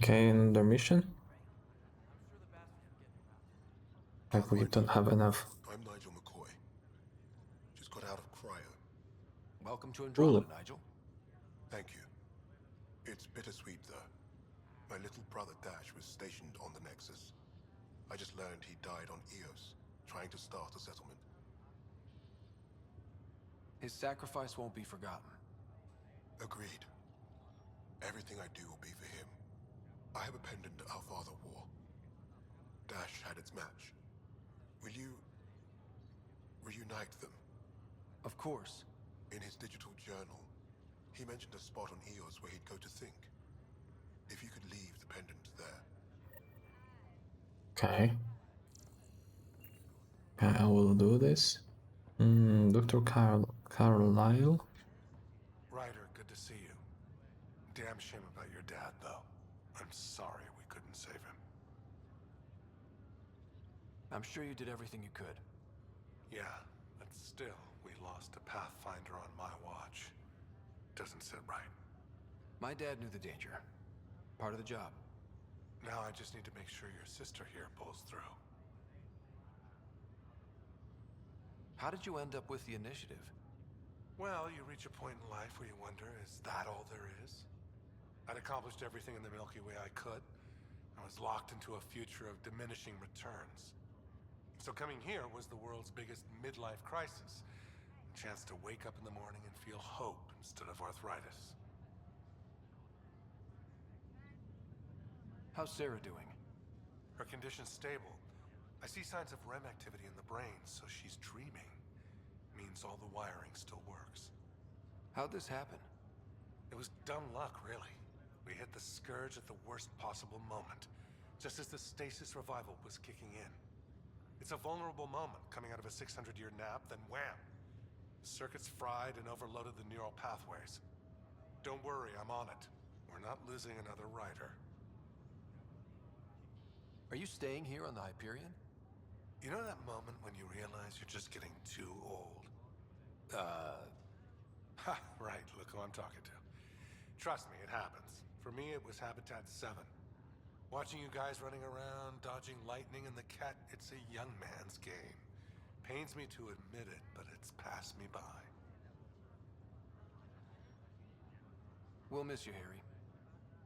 Okay, another mission? Like we Pathfinder, don't have enough. I'm Nigel McCoy. Just got out of cryo. Welcome to Ooh. Andromeda, Nigel. Thank you. It's bittersweet, though. My little brother Dash was stationed on the Nexus. I just learned he died on Eos, trying to start a settlement. His sacrifice won't be forgotten. Agreed. Everything I do will be for him. I have a pendant our father wore. Dash had its match. Will you reunite them? Of course. In his digital journal, he mentioned a spot on Eos where he'd go to think. If you could leave the pendant there. Okay. I will do this. Dr. Carlyle? Ryder, good to see you. Damn shame about your dad, though. I'm sorry we couldn't save him. I'm sure you did everything you could. Yeah, but still, we lost a Pathfinder on my watch. Doesn't sit right. My dad knew the danger. Part of the job. Now I just need to make sure your sister here pulls through. How did you end up with the initiative? Well, you reach a point in life where you wonder, is that all there is? I'd accomplished everything in the Milky Way I could. I was locked into a future of diminishing returns. So coming here was the world's biggest midlife crisis. A chance to wake up in the morning and feel hope instead of arthritis. How's Sarah doing? Her condition's stable. I see signs of REM activity in the brain, so she's dreaming. Means all the wiring still works. How'd this happen? It was dumb luck, really. We hit the Scourge at the worst possible moment, just as the stasis revival was kicking in. It's a vulnerable moment coming out of a 600-year nap, then wham! The circuits fried and overloaded the neural pathways. Don't worry, I'm on it. We're not losing another rider. Are you staying here on the Hyperion? You know that moment when you realize you're just getting too old? Ha, right, look who I'm talking to. Trust me, it happens. For me, it was Habitat 7. Watching you guys running around, dodging lightning and the cat, it's a young man's game. Pains me to admit it, but it's passed me by. We'll miss you, Harry.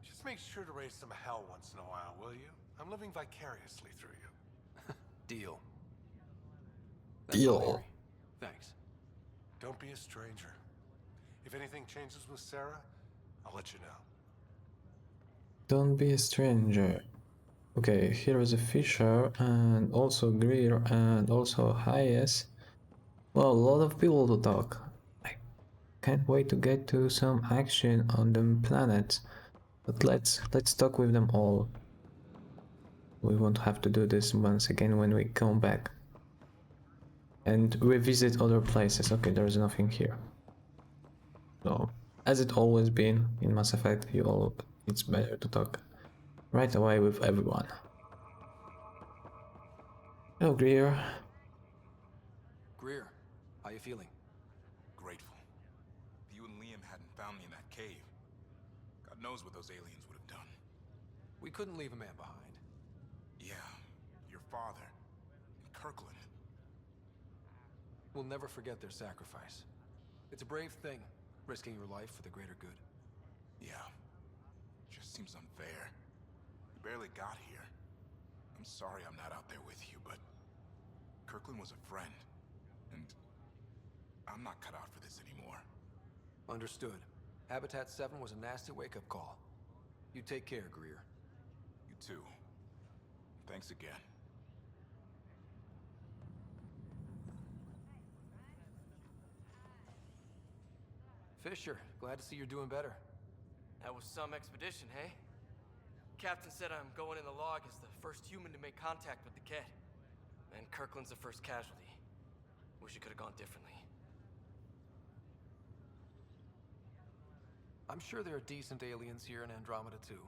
Just make sure to raise some hell once in a while, will you? I'm living vicariously through you. Deal. Deal. All, Harry. Thanks. Don't be a stranger. If anything changes with Sarah, I'll let you know. Don't be a stranger. Okay, here is a Fisher and also Greer and also Hayes. Well, a lot of people to talk. I can't wait to get to some action on the planets. But let's talk with them all. We won't have to do this once again when we come back. And revisit other places. Okay, there's nothing here. So, as it always been in Mass Effect, it's better to talk right away with everyone. Hello, Greer. Greer, how you feeling? Grateful. If you and Liam hadn't found me in that cave, God knows what those aliens would have done. We couldn't leave a man behind. Yeah, your father, and Kirkland. We'll never forget their sacrifice. It's a brave thing, risking your life for the greater good. Yeah, just seems unfair. We barely got here. I'm sorry I'm not out there with you, but Kirkland was a friend, and I'm not cut out for this anymore. Understood. Habitat 7 was a nasty wake-up call. You take care, Greer. You too. Thanks again. Fisher, glad to see you're doing better. That was some expedition, hey? Captain said I'm going in the log as the first human to make contact with the Kett. And Kirkland's the first casualty. Wish it could have gone differently. I'm sure there are decent aliens here in Andromeda too.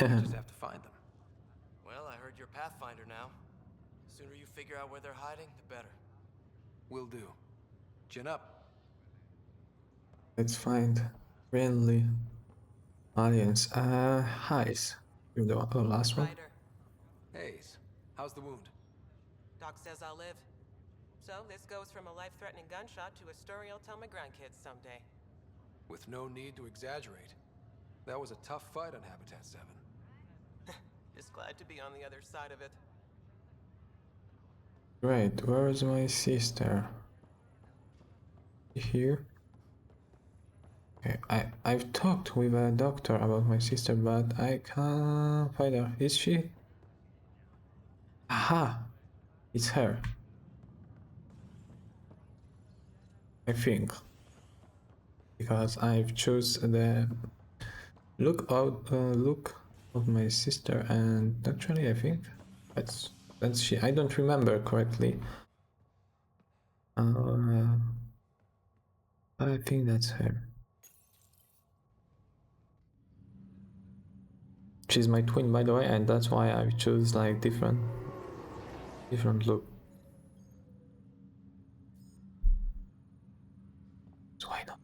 We just have to find them. Well, I heard you're Pathfinder now. The sooner you figure out where they're hiding, the better. Will do. Chin up. Let's find friendly aliens. Highs. The last one. Ryder, Hayes, how's the wound? Doc says I'll live. So this goes from a life-threatening gunshot to a story I'll tell my grandkids someday. With no need to exaggerate. That was a tough fight on Habitat 7. Just glad to be on the other side of it. Great, where is my sister? Here? Okay, I've talked with a doctor about my sister, but I can't find her. Is she? Aha! It's her. I think. Because I've chose the look of my sister, and actually I think that's she. I don't remember correctly. I think that's her. She's my twin, by the way, and that's why I chose like different look. That's why not.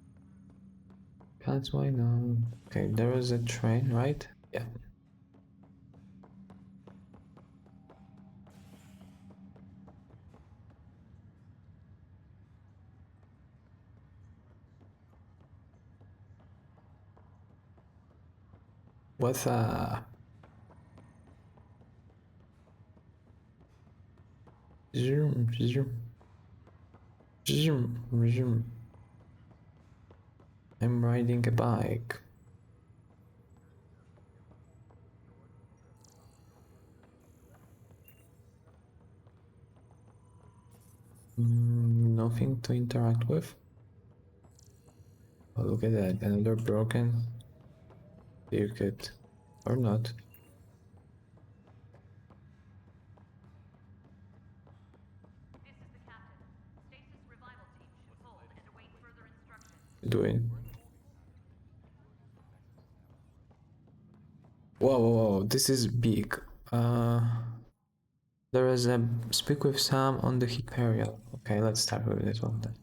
That's why not. Okay, there is a train, right? Yeah. What's zoom zoom zoom zoom. I'm riding a bike. Nothing to interact with. Oh, look at that, another broken circuit. Or not. This is the captain. Stasis revival team should hold and await further instructions. Doing. Whoa, whoa, whoa, this is big. There is a speak with Sam on the Hyperion. Okay, let's start with this one then.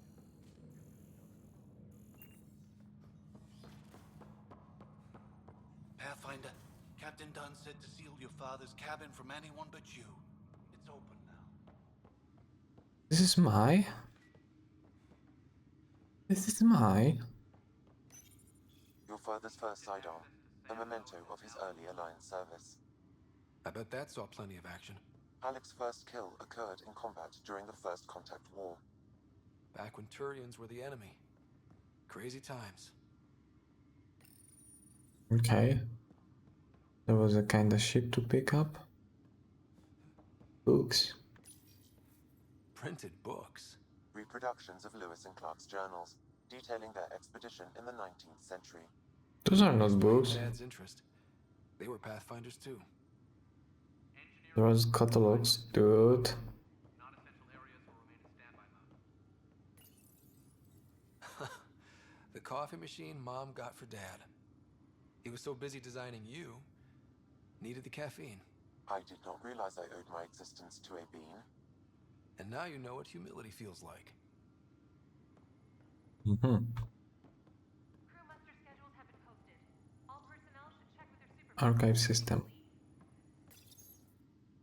Pathfinder, Captain Dunn said to seal your father's cabin from anyone but you. It's open now. This is my. Your father's first sidearm, a memento of his early Alliance service. I bet that saw plenty of action. Alec's first kill occurred in combat during the First Contact War. Back when Turians were the enemy. Crazy times. Okay. There was a kind of ship to pick up. Books. Printed books. Reproductions of Lewis and Clark's journals, detailing their expedition in the 19th century. Those are not books. Dad's interest. They were Pathfinders too. There was catalogs, dude. The coffee machine Mom got for Dad. He was so busy designing you, needed the caffeine. I did not realize I owed my existence to a bean. And now you know what humility feels like. Mm-hmm. Crew muster schedules have been posted. All personnel should check with their supervisors. Archive system.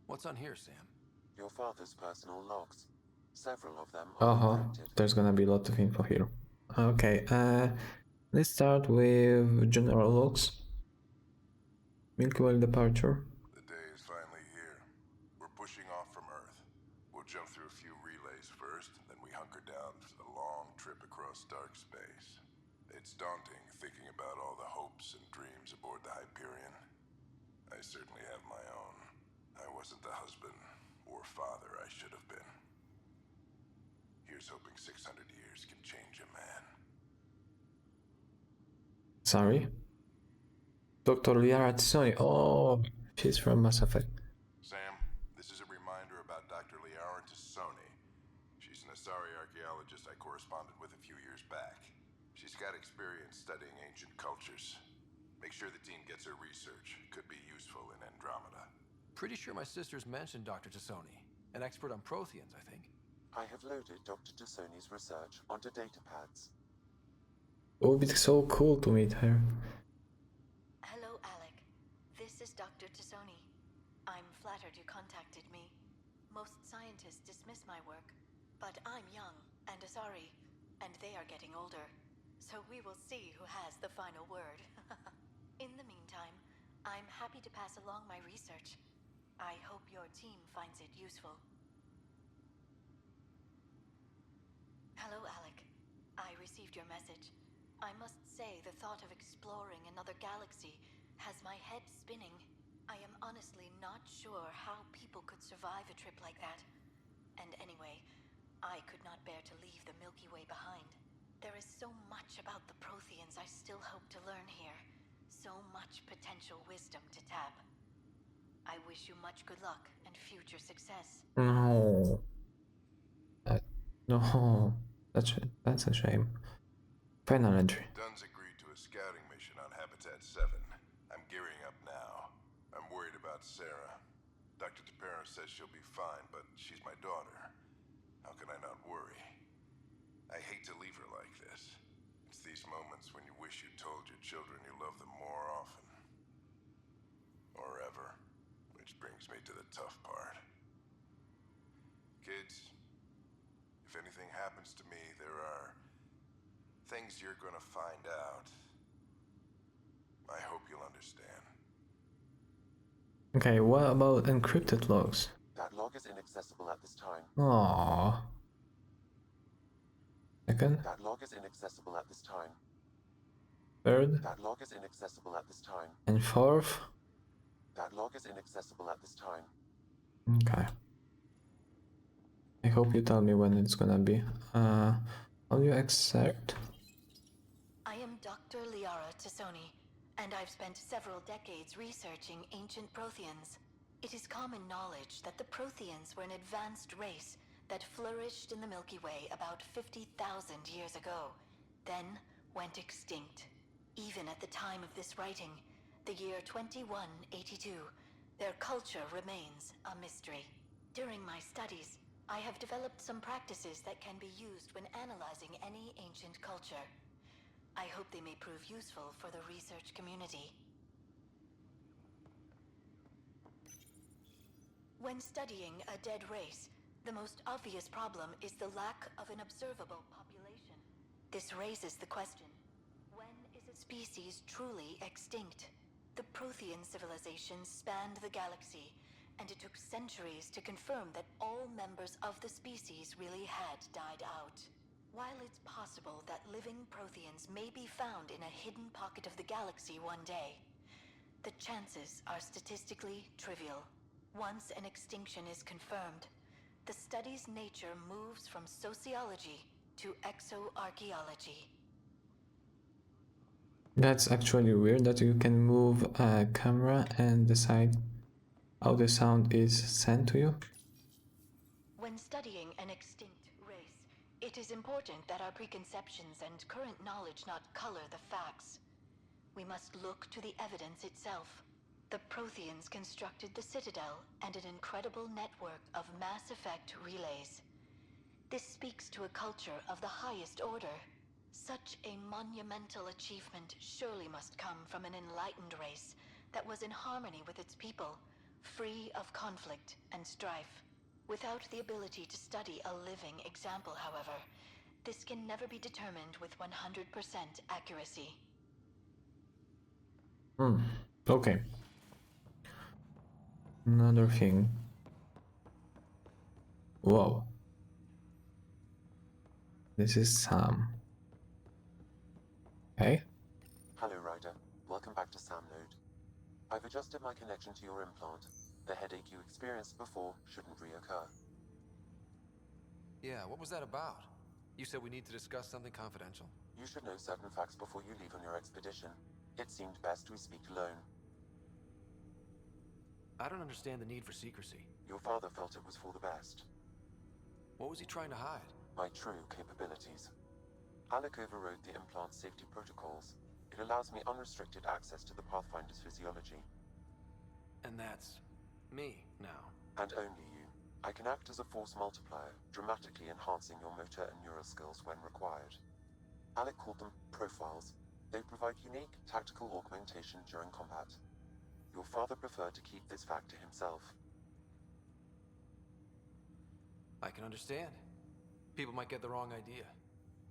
What's on here, Sam? Your father's personal logs. Several of them are encrypted. There's gonna be a lot of info here. Okay, let's start with general logs. Milky Way departure. The day is finally here. We're pushing off from Earth. We'll jump through a few relays first, then we hunker down for the long trip across dark space. It's daunting thinking about all the hopes and dreams aboard the Hyperion. I certainly have my own. I wasn't the husband or father I should have been. Here's hoping 600 years can change a man. Sorry. Dr. Liara Tsoni. Oh, she's from Mass Effect. Sam, this is a reminder about Dr. Liara Tassoni. She's an Asari archaeologist I corresponded with a few years back. She's got experience studying ancient cultures. Make sure the team gets her research. Could be useful in Andromeda. Pretty sure my sisters mentioned Dr. Tassoni, an expert on Protheans, I think. I have loaded Dr. Tassoni's research onto datapads. It would be so cool to meet her. Hello, Alec. This is is Dr. Tassoni. I'm flattered you contacted me. Most scientists dismiss my work, but I'm young and Asari, and they are getting older. So we will see who has the final word. In the meantime, I'm happy to pass along my research. I hope your team finds it useful. Hello, Alec. I received your message. I must say the thought of exploring another galaxy has my head spinning. I am honestly not sure how people could survive a trip like that. And anyway, I could not bear to leave the Milky Way behind. There is so much about the Protheans I still hope to learn here. So much potential wisdom to tap. I wish you much good luck and future success. No. No. That's a shame. Final entry. Dunn's agreed to a scouting mission on Habitat 7. I'm gearing up now. I'm worried about Sarah. Dr. Tapero says she'll be fine, but she's my daughter. How can I not worry? I hate to leave her like this. It's these moments when you wish you told your children you love them more often. Or ever. Which brings me to the tough part. Kids, if anything happens to me, there are things you're gonna find out. I hope you'll understand. Okay, what about encrypted logs? That log is inaccessible at this time. Aww. Second. That log is inaccessible at this time. Third. That log is inaccessible at this time. And fourth. That log is inaccessible at this time. Okay. I hope you tell me when it's gonna be. How do you accept? I am Dr. Liara Tassoni, and I've spent several decades researching ancient Protheans. It is common knowledge that the Protheans were an advanced race that flourished in the Milky Way about 50,000 years ago, then went extinct. Even at the time of this writing, the year 2182, their culture remains a mystery. During my studies, I have developed some practices that can be used when analyzing any ancient culture. I hope they may prove useful for the research community. When studying a dead race, the most obvious problem is the lack of an observable population. This raises the question, when is a species truly extinct? The Prothean civilizations spanned the galaxy, and it took centuries to confirm that all members of the species really had died out. While it's possible that living Protheans may be found in a hidden pocket of the galaxy one day, the chances are statistically trivial. Once an extinction is confirmed, the study's nature moves from sociology to exoarchaeology. That's actually weird that you can move a camera and decide how the sound is sent to you. When studying an extinct race, it is important that our preconceptions and current knowledge not color the facts. We must look to the evidence itself. The Protheans constructed the Citadel and an incredible network of mass effect relays. This speaks to a culture of the highest order. Such a monumental achievement surely must come from an enlightened race that was in harmony with its people, free of conflict and strife. Without the ability to study a living example, however, this can never be determined with 100% accuracy. Okay. Another thing. Whoa. This is Sam. Okay. Hello, Ryder. Welcome back to Sam Node. I've adjusted my connection to your implant. The headache you experienced before shouldn't reoccur. Yeah, what was that about? You said we need to discuss something confidential. You should know certain facts before you leave on your expedition. It seemed best we speak alone. I don't understand the need for secrecy. Your father felt it was for the best. What was he trying to hide? My true capabilities. Alec overrode the implant's safety protocols. It allows me unrestricted access to the Pathfinder's physiology. And that's me now. And only you. I can act as a force multiplier, dramatically enhancing your motor and neural skills when required. Alec called them profiles. They provide unique tactical augmentation during combat. Your father preferred to keep this fact to himself. I can understand. People might get the wrong idea.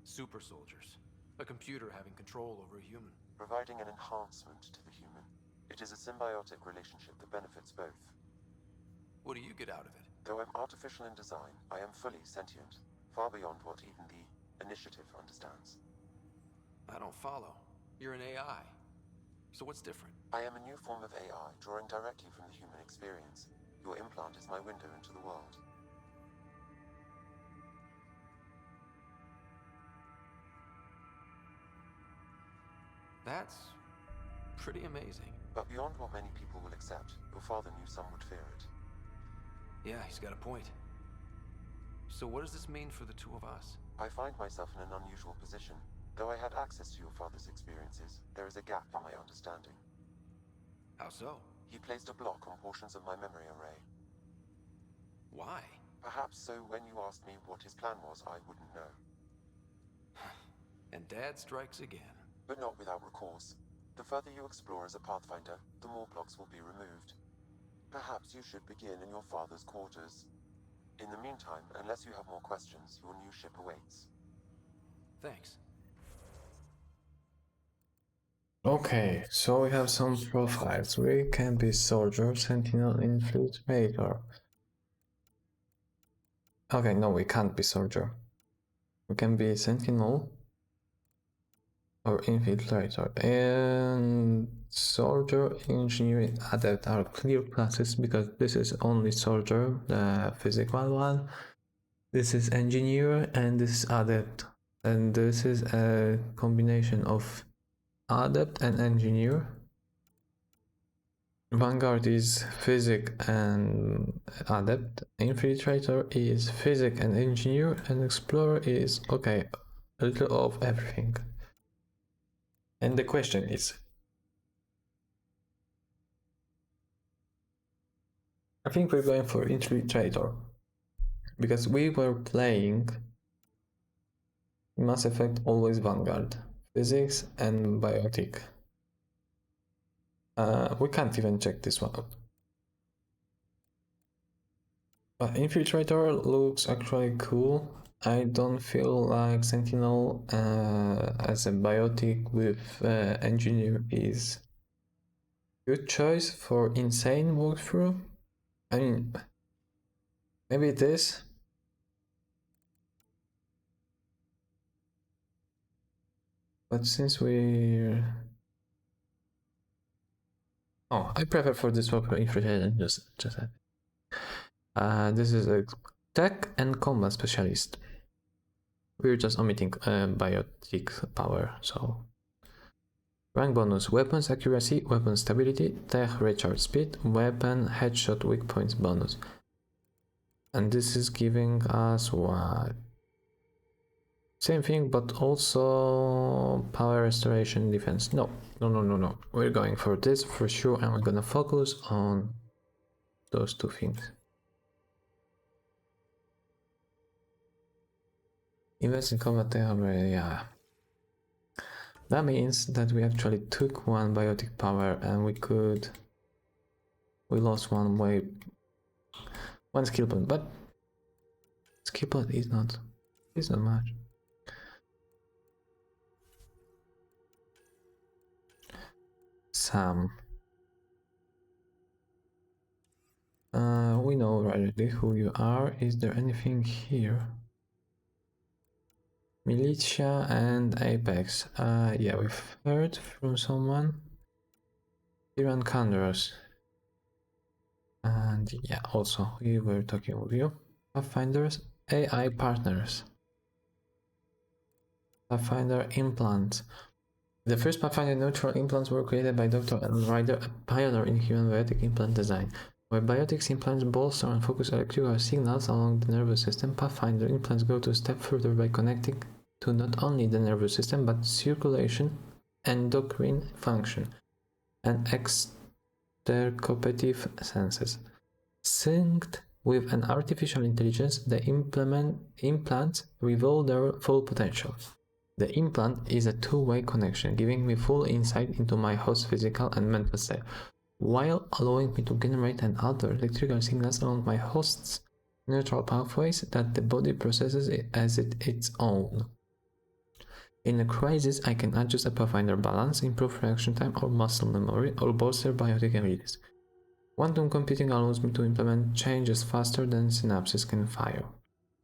Super soldiers. A computer having control over a human. Providing an enhancement to the human. It is a symbiotic relationship that benefits both. What do you get out of it? Though I'm artificial in design, I am fully sentient, far beyond what even the Initiative understands. I don't follow. You're an AI. So what's different? I am a new form of AI, drawing directly from the human experience. Your implant is my window into the world. That's pretty amazing. But beyond what many people will accept, your father knew some would fear it. Yeah, he's got a point. So what does this mean for the two of us? I find myself in an unusual position. Though I had access to your father's experiences, there is a gap in my understanding. How so? He placed a block on portions of my memory array. Why? Perhaps so when you asked me what his plan was, I wouldn't know. And Dad strikes again. But not without recourse. The further you explore as a Pathfinder, the more blocks will be removed. Perhaps you should begin in your father's quarters. In the meantime, unless you have more questions, your new ship awaits. Thanks. Okay, so we have some profiles. We can be soldier, sentinel, infiltrator. Okay, no, we can't be soldier. We can be sentinel or infiltrator. And soldier, engineering, adept are clear classes because this is only soldier, the physical one. This is engineer and this is adept. And this is a combination of adept and engineer. Vanguard is physic and adept, infiltrator is physic and engineer, and explorer is, okay, a little of everything. And the question is, I think we're going for infiltrator, because we were playing Mass Effect always Vanguard, physics and biotic. We can't even check this one out. But Infiltrator looks actually cool. I don't feel like Sentinel as a biotic with engineer is good choice for insane walkthrough. I mean, maybe it is. But since we're... Oh, I prefer for this one for Infiltrator just this is a tech and combat specialist. We're just omitting biotic power, so... Rank bonus, weapons accuracy, weapon stability, tech recharge speed, weapon headshot weak points bonus. And this is giving us what? Same thing, but also power restoration defense. No. We're going for this for sure, and we're gonna focus on those two things. Invest in combat tech, yeah. That means that we actually took one biotic power and we lost one skill point, but skill point is not much. Sam. We know already who you are. Is there anything here? Militia and Apex. Yeah, we've heard from someone. Iran Kandros. And yeah, also we were talking with you. Pathfinders, AI partners. Pathfinder implants. The first Pathfinder neutral implants were created by Dr. Alan Ryder, a pioneer in human biotic implant design. Where biotics implants bolster and focus electrical signals along the nervous system, Pathfinder implants go a step further by connecting to not only the nervous system but circulation, endocrine function, and extracorporeal senses. Synced with an artificial intelligence, the implants reveal their full potential. The implant is a two-way connection, giving me full insight into my host's physical and mental state. while allowing me to generate and alter electrical signals along my host's neutral pathways that the body processes as its own. In a crisis, I can adjust a Pathfinder balance, improve reaction time or muscle memory, or bolster biotic abilities. Quantum computing allows me to implement changes faster than synapses can fire.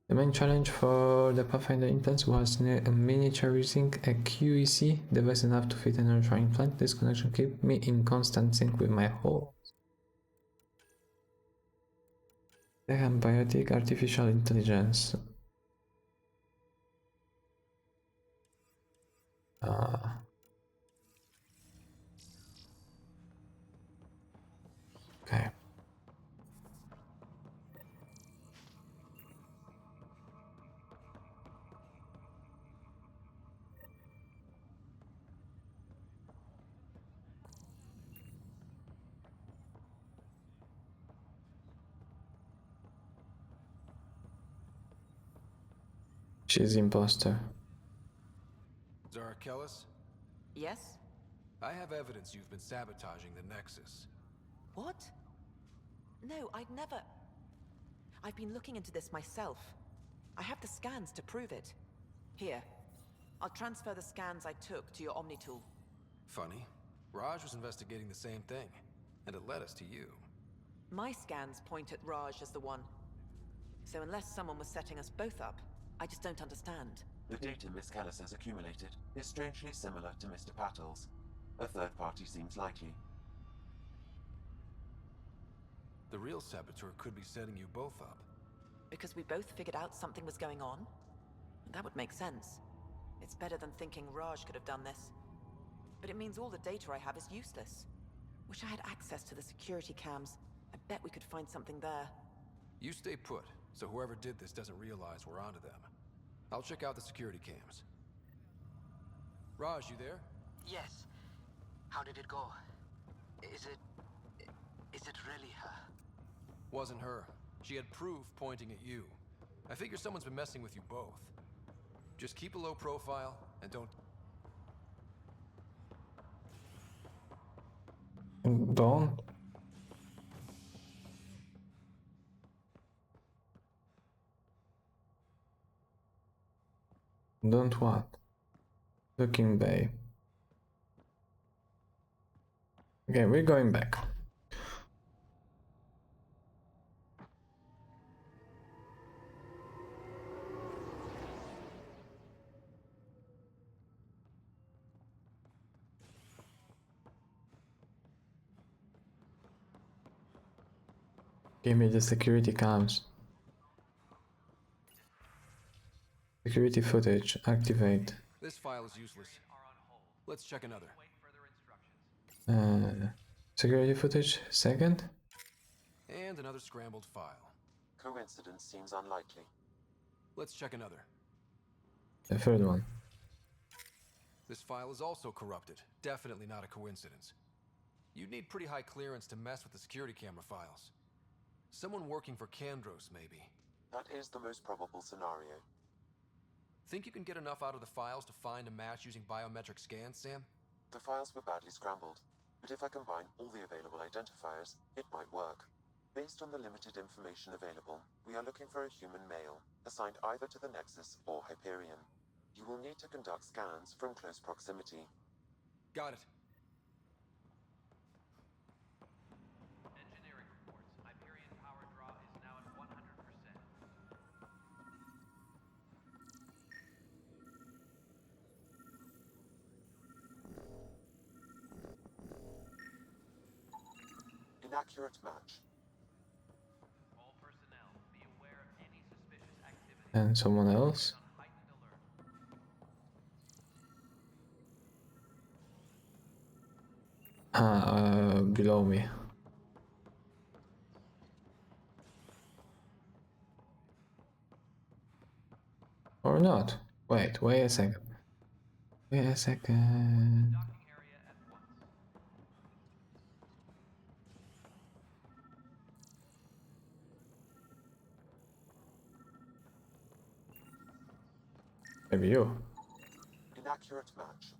The main challenge for the Pathfinder implants was miniaturizing a QEC device enough to fit a neutral implant. This connection kept me in constant sync with my host. They have biotic artificial intelligence. Okay. She's imposter. Zara Kellis, Yes? I have evidence you've been sabotaging the Nexus. What? No, I'd never... I've been looking into this myself. I have the scans to prove it. Here. I'll transfer the scans I took to your Omni tool. Funny. Raj was investigating the same thing, and it led us to you. My scans point at Raj as the one. So unless someone was setting us both up, I just don't understand. The data Miss Callis has accumulated is strangely similar to Mr. Patel's. A third party seems likely. The real saboteur could be setting you both up. Because we both figured out something was going on? That would make sense. It's better than thinking Raj could have done this. But it means all the data I have is useless. Wish I had access to the security cams. I bet we could find something there. You stay put, so whoever did this doesn't realize we're onto them. I'll check out the security cams. Raj, you there? Yes. How did it go? Is it really her? Wasn't her. She had proof pointing at you. I figure someone's been messing with you both. Just keep a low profile, and don't... Don't. Don't what? Looking Bay. Okay, we're going back. Give me the security cams. Security footage, activate. This file is useless. Let's check another. Security footage, second? And another scrambled file. Coincidence seems unlikely. Let's check another. The third one. This file is also corrupted. Definitely not a coincidence. You'd need pretty high clearance to mess with the security camera files. Someone working for Kandros, maybe. That is the most probable scenario. Think you can get enough out of the files to find a match using biometric scans, Sam? The files were badly scrambled, but if I combine all the available identifiers, it might work. Based on the limited information available, we are looking for a human male, assigned either to the Nexus or Hyperion. You will need to conduct scans from close proximity. Got it. Engineering reports. Hyperion power draw is now at 100%. Inaccurate match. All personnel, be aware of any suspicious activity. And someone else? On heightened alert. Below me. Or not. Wait a second. Wait a second. Docking area at once. Maybe you. Inaccurate match.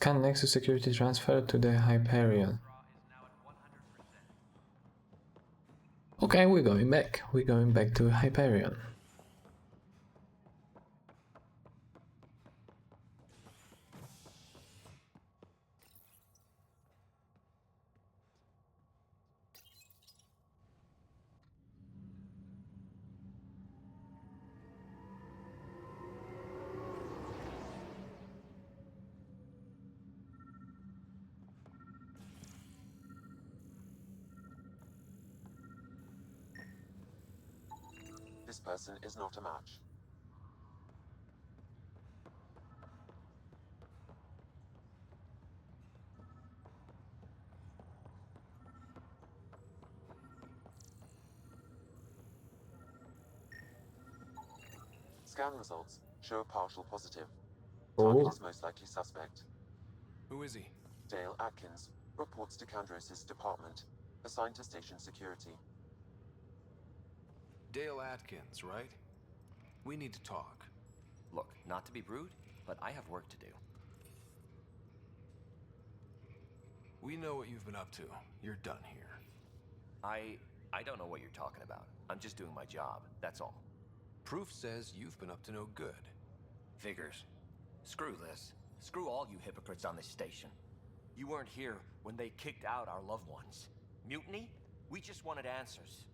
Scan Nexus security transfer to the Hyperion. Okay, we're going back. We're going back to Hyperion. This person is not a match. Scan results show a partial positive. Target is most likely suspect. Who is he? Dale Atkins reports to Kandros' department, assigned to station security. Dale Atkins, right? We need to talk. Look, not to be rude, but I have work to do. We know what you've been up to. You're done here. I don't know what you're talking about. I'm just doing my job, that's all. Proof says you've been up to no good. Figures. Screw this. Screw all you hypocrites on this station. You weren't here when they kicked out our loved ones. Mutiny? We just wanted answers.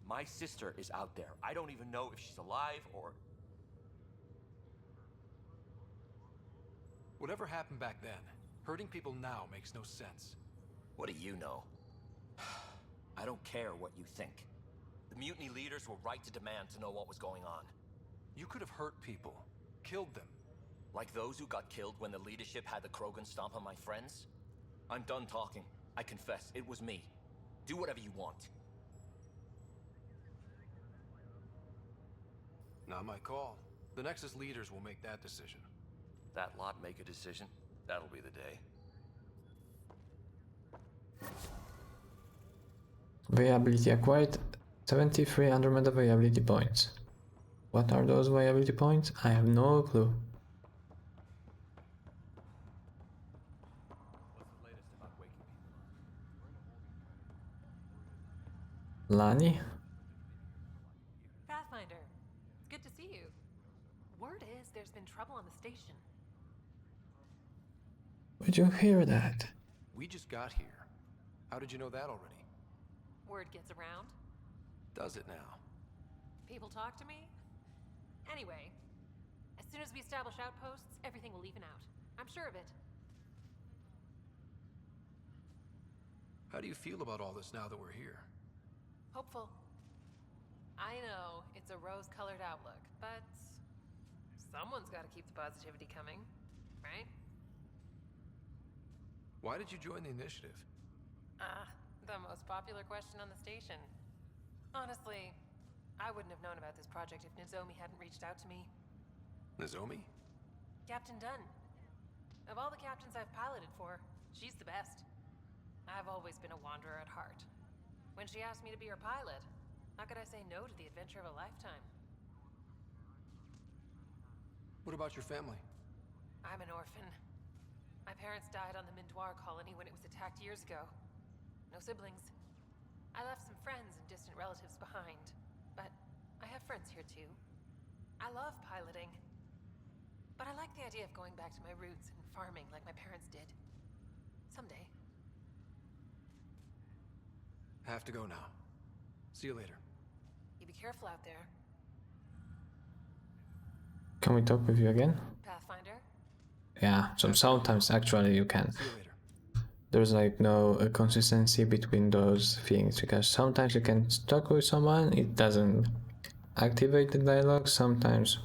My sister is out there. I don't even know if she's alive or... Whatever happened back then, hurting people now makes no sense. What do you know? I don't care what you think. The mutiny leaders were right to demand to know what was going on. You could have hurt people, killed them. Like those who got killed when the leadership had the Krogan stomp on my friends? I'm done talking. I confess, it was me. Do whatever you want. Not my call. The Nexus leaders will make that decision. That lot make a decision? That'll be the day. Viability acquired 73 Andromeda viability points. What are those viability points? I have no clue. What's the latest about waking people up? Lani? Pathfinder, it's good to see you. Word is there's been trouble on the station. Would you hear that? We just got here. How did you know that already? Word gets around. Does it now? People talk to me. Anyway, as soon as we establish outposts, everything will even out. I'm sure of it. How do you feel about all this now that we're here? Hopeful. I know it's a rose-colored outlook, but someone's got to keep the positivity coming, right? Why did you join the initiative? The most popular question on the station. Honestly, I wouldn't have known about this project if Nozomi hadn't reached out to me. Nozomi? Captain Dunn. Of all the captains I've piloted for, she's the best. I've always been a wanderer at heart. When she asked me to be her pilot, how could I say no to the adventure of a lifetime? What about your family? I'm an orphan. My parents died on the Mindoir colony when it was attacked years ago. No siblings. I left some friends and distant relatives behind, but I have friends here too. I love piloting, but I like the idea of going back to my roots and farming like my parents did. Someday. Have to go now. See you later. You be careful out there. Can we talk with you again? Pathfinder? Yeah, sometimes actually you can. See you later. There's like no consistency between those things, because sometimes you can talk with someone, it doesn't activate the dialogue. Sometimes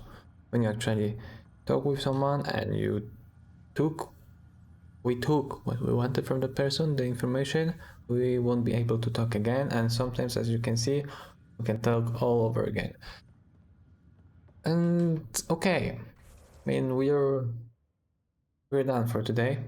when you actually talk with someone and we took what we wanted from the person, the information, we won't be able to talk again. And sometimes, as you can see, we can talk all over again. And okay, I mean, we're done for today.